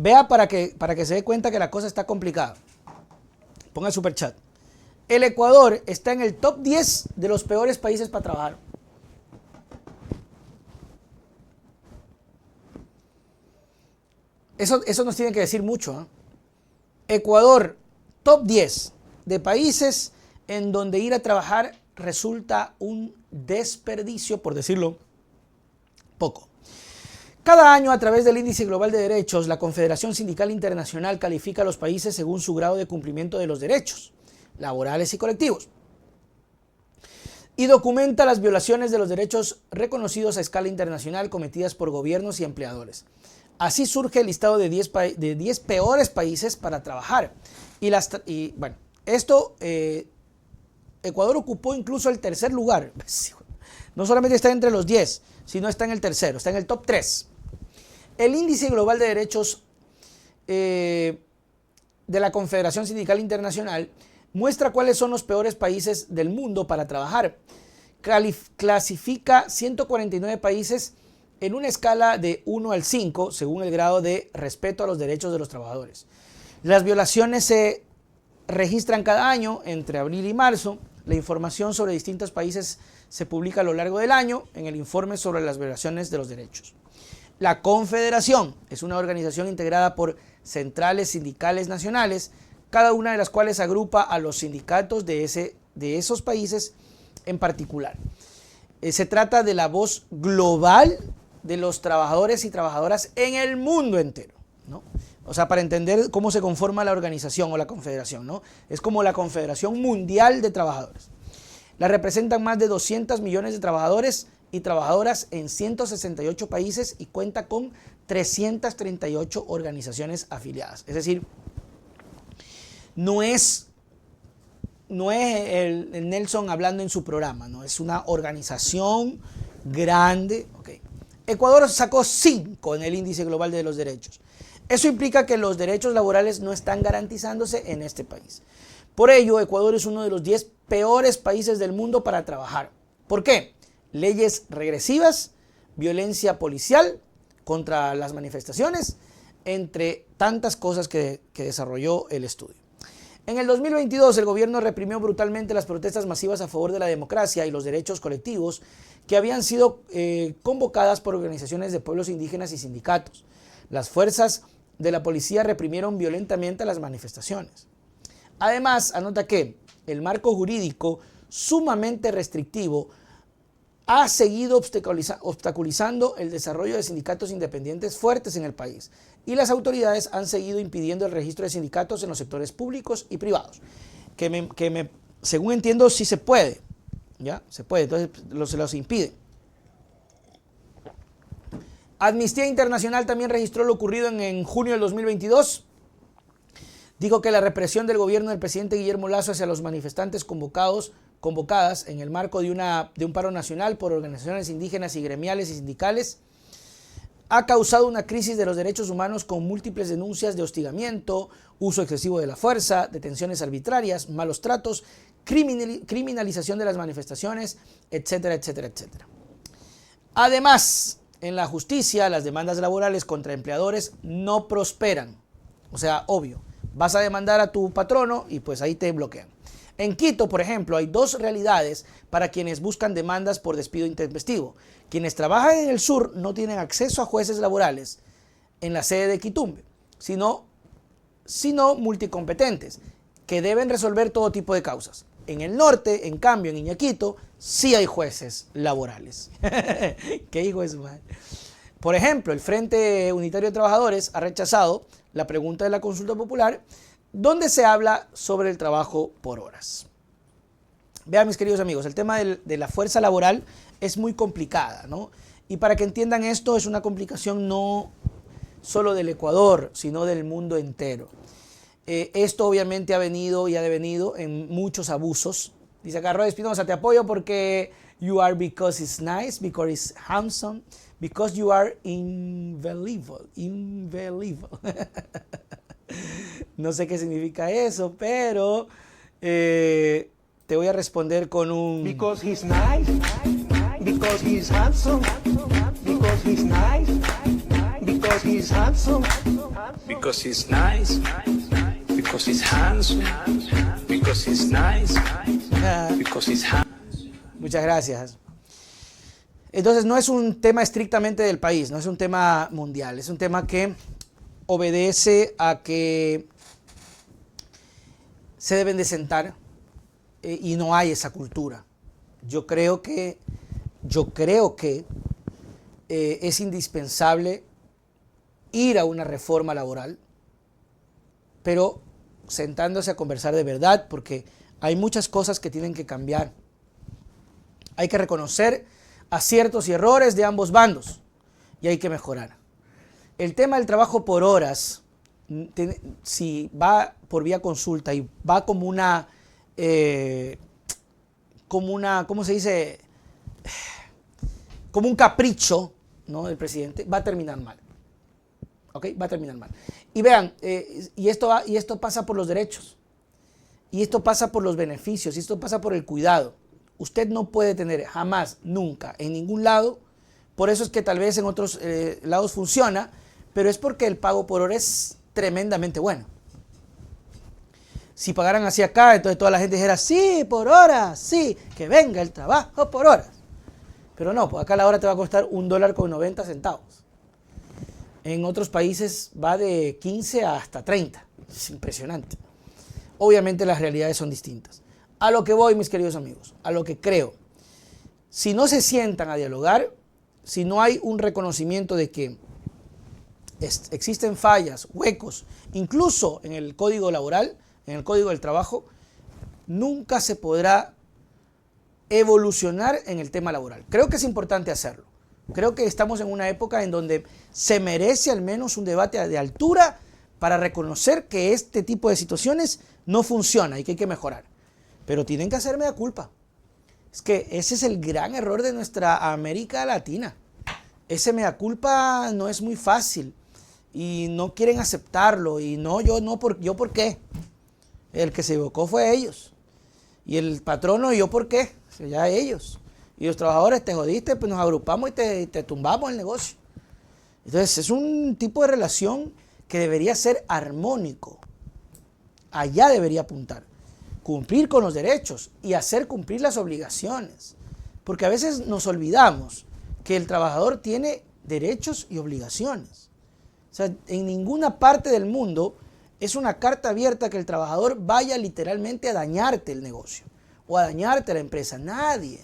Vea para que se dé cuenta que la cosa está complicada. Ponga el superchat. El Ecuador está en el top 10 de los peores países para trabajar. Eso nos tiene que decir mucho, ¿eh? Ecuador, top 10 de países en donde ir a trabajar resulta un desperdicio, por decirlo poco. Cada año, a través del Índice Global de Derechos, la Confederación Sindical Internacional califica a los países según su grado de cumplimiento de los derechos laborales y colectivos y documenta las violaciones de los derechos reconocidos a escala internacional cometidas por gobiernos y empleadores. Así surge el listado de 10 peores países para trabajar. Ecuador ocupó incluso el tercer lugar. No solamente está entre los 10, sino está en el tercero, está en el top 3. El Índice Global de Derechos de la Confederación Sindical Internacional muestra cuáles son los peores países del mundo para trabajar. Clasifica 149 países en una escala de 1 al 5, según el grado de respeto a los derechos de los trabajadores. Las violaciones se registran cada año entre abril y marzo. La información sobre distintos países se publica a lo largo del año en el informe sobre las violaciones de los derechos. La Confederación es una organización integrada por centrales sindicales nacionales, cada una de las cuales agrupa a los sindicatos de esos países en particular. Se trata de la voz global de los trabajadores y trabajadoras en el mundo entero, ¿no? O sea, para entender cómo se conforma la organización o la confederación, ¿no? Es como la Confederación Mundial de Trabajadores. La representan más de 200 millones de trabajadores y trabajadoras en 168 países y cuenta con 338 organizaciones afiliadas. Es decir, no es el Nelson hablando en su programa, ¿no? Es una organización grande. Okay. Ecuador sacó 5 en el Índice Global de los Derechos. Eso implica que los derechos laborales no están garantizándose en este país. Por ello, Ecuador es uno de los 10 peores países del mundo para trabajar. ¿Por qué? Leyes regresivas, violencia policial contra las manifestaciones, entre tantas cosas que desarrolló el estudio. En el 2022, el gobierno reprimió brutalmente las protestas masivas a favor de la democracia y los derechos colectivos que habían sido convocadas por organizaciones de pueblos indígenas y sindicatos. Las fuerzas de la policía reprimieron violentamente las manifestaciones. Además, anota que el marco jurídico sumamente restrictivo ha seguido obstaculizando el desarrollo de sindicatos independientes fuertes en el país y las autoridades han seguido impidiendo el registro de sindicatos en los sectores públicos y privados, según entiendo sí se puede, ¿ya? Se puede, entonces se los impide. Amnistía Internacional también registró lo ocurrido en junio del 2022. Dijo que la represión del gobierno del presidente Guillermo Lasso hacia los manifestantes convocadas en el marco de un paro nacional por organizaciones indígenas y gremiales y sindicales ha causado una crisis de los derechos humanos con múltiples denuncias de hostigamiento, uso excesivo de la fuerza, detenciones arbitrarias, malos tratos, criminalización de las manifestaciones, etcétera, etcétera, etcétera. Además, en la justicia, las demandas laborales contra empleadores no prosperan. O sea, obvio, vas a demandar a tu patrono y pues ahí te bloquean. En Quito, por ejemplo, hay 2 realidades para quienes buscan demandas por despido intempestivo. Quienes trabajan en el sur no tienen acceso a jueces laborales en la sede de Quitumbe, sino multicompetentes, que deben resolver todo tipo de causas. En el norte, en cambio, en Iñaquito, sí hay jueces laborales. ¿Qué hijo es, man? Por ejemplo, el Frente Unitario de Trabajadores ha rechazado la pregunta de la consulta popular donde se habla sobre el trabajo por horas. Vean, mis queridos amigos, el tema de la fuerza laboral es muy complicada, ¿no? Y para que entiendan esto, es una complicación no solo del Ecuador, sino del mundo entero. Esto obviamente ha venido y ha devenido en muchos abusos. Dice acá Roy Espinosa, te apoyo porque you are because it's nice, because it's handsome, because you are invaluable. No sé qué significa eso, pero te voy a responder con un... Because he's nice, because he's handsome, because he's nice, because he's handsome. Because he's nice. Because he's handsome. Because he's nice. Because he's handsome. Muchas gracias. Entonces no es un tema estrictamente del país, no es un tema mundial, es un tema que obedece a que se deben de sentar y no hay esa cultura. Yo creo que es indispensable ir a una reforma laboral, pero sentándose a conversar de verdad, porque hay muchas cosas que tienen que cambiar. Hay que reconocer aciertos y errores de ambos bandos y hay que mejorar. El tema del trabajo por horas, si va por vía consulta y va como una, ¿cómo se dice? Como un capricho, ¿no?, del presidente, va a terminar mal. ¿Ok? Va a terminar mal. Y vean, y esto pasa por los derechos, y esto pasa por los beneficios, y esto pasa por el cuidado. Usted no puede tener jamás, nunca, en ningún lado, por eso es que tal vez en otros lados funciona, pero es porque el pago por hora es tremendamente bueno. Si pagaran así acá, entonces toda la gente dijera, sí, por horas, sí, que venga el trabajo por horas. Pero no, pues acá la hora te va a costar $1.90. En otros países va de 15 hasta 30. Es impresionante. Obviamente las realidades son distintas. A lo que voy, mis queridos amigos, a lo que creo. Si no se sientan a dialogar, si no hay un reconocimiento de que existen fallas, huecos, incluso en el código laboral, en el código del trabajo, nunca se podrá evolucionar en el tema laboral. Creo que es importante hacerlo. Creo que estamos en una época en donde se merece al menos un debate de altura para reconocer que este tipo de situaciones no funciona y que hay que mejorar. Pero tienen que hacerme la culpa. Es que ese es el gran error de nuestra América Latina. Ese mea culpa no es muy fácil y no quieren aceptarlo. Y no, ¿yo por qué? El que se equivocó fue ellos. Y el patrono, ¿yo por qué? O sea, ya ellos. Y los trabajadores, te jodiste, pues nos agrupamos y te tumbamos el negocio. Entonces es un tipo de relación que debería ser armónico. Allá debería apuntar. Cumplir con los derechos y hacer cumplir las obligaciones. Porque a veces nos olvidamos que el trabajador tiene derechos y obligaciones. O sea, en ninguna parte del mundo es una carta abierta que el trabajador vaya literalmente a dañarte el negocio o a dañarte la empresa. Nadie.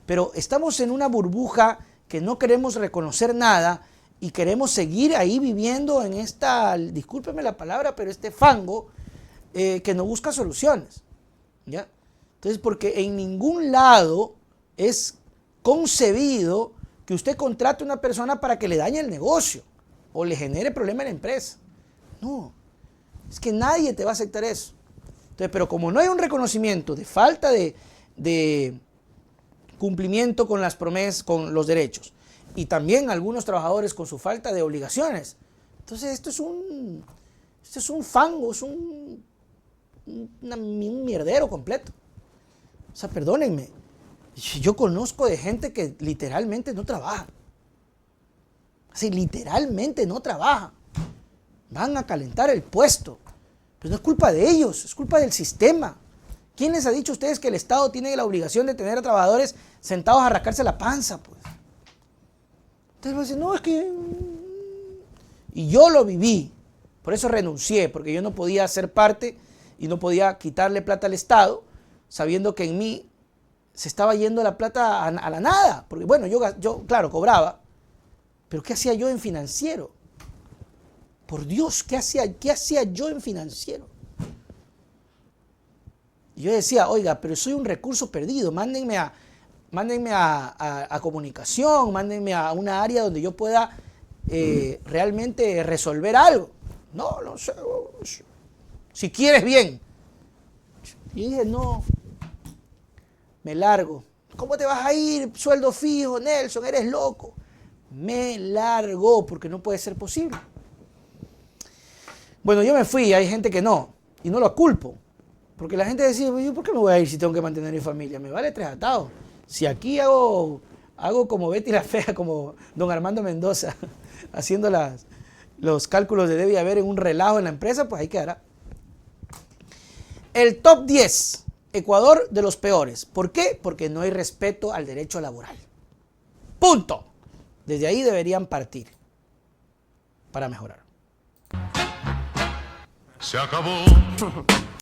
Pero estamos en una burbuja que no queremos reconocer nada y queremos seguir ahí viviendo en esta, discúlpeme la palabra, pero este fango que no busca soluciones. ¿Ya? Entonces, porque en ningún lado es concebido que usted contrate a una persona para que le dañe el negocio o le genere problema en la empresa. No, es que nadie te va a aceptar eso. Entonces, pero como no hay un reconocimiento de falta de cumplimiento con las promesas, con los derechos, y también algunos trabajadores con su falta de obligaciones, entonces esto es un fango, es un mierdero completo. O sea, perdónenme, yo conozco de gente que literalmente no trabaja. Así, literalmente no trabaja. Van a calentar el puesto. Pero no es culpa de ellos, es culpa del sistema. ¿Quién les ha dicho a ustedes que el Estado tiene la obligación de tener a trabajadores sentados a rascarse la panza? Pues? Entonces van a decir, no, es que... Y yo lo viví, por eso renuncié, porque yo no podía ser parte y no podía quitarle plata al Estado, sabiendo que en mí se estaba yendo la plata a la nada. Porque bueno, yo claro, cobraba, pero ¿qué hacía yo en financiero? Por Dios, ¿qué hacía yo en financiero? Y yo decía, oiga, pero soy un recurso perdido, mándenme a comunicación, mándenme a una área donde yo pueda realmente resolver algo. No sé, si quieres bien. Y dije, no, me largo. ¿Cómo te vas a ir? Sueldo fijo, Nelson, eres loco. Me largo porque no puede ser posible. Bueno, yo me fui, hay gente que no, y no lo culpo. Porque la gente decía, ¿yo por qué me voy a ir si tengo que mantener mi familia? Me vale tres atados. Si aquí hago como Betty la Fea, como don Armando Mendoza, haciendo los cálculos de debe y haber en un relajo en la empresa, pues ahí quedará. El top 10, Ecuador de los peores. ¿Por qué? Porque no hay respeto al derecho laboral. Punto. Desde ahí deberían partir para mejorar. Se acabó.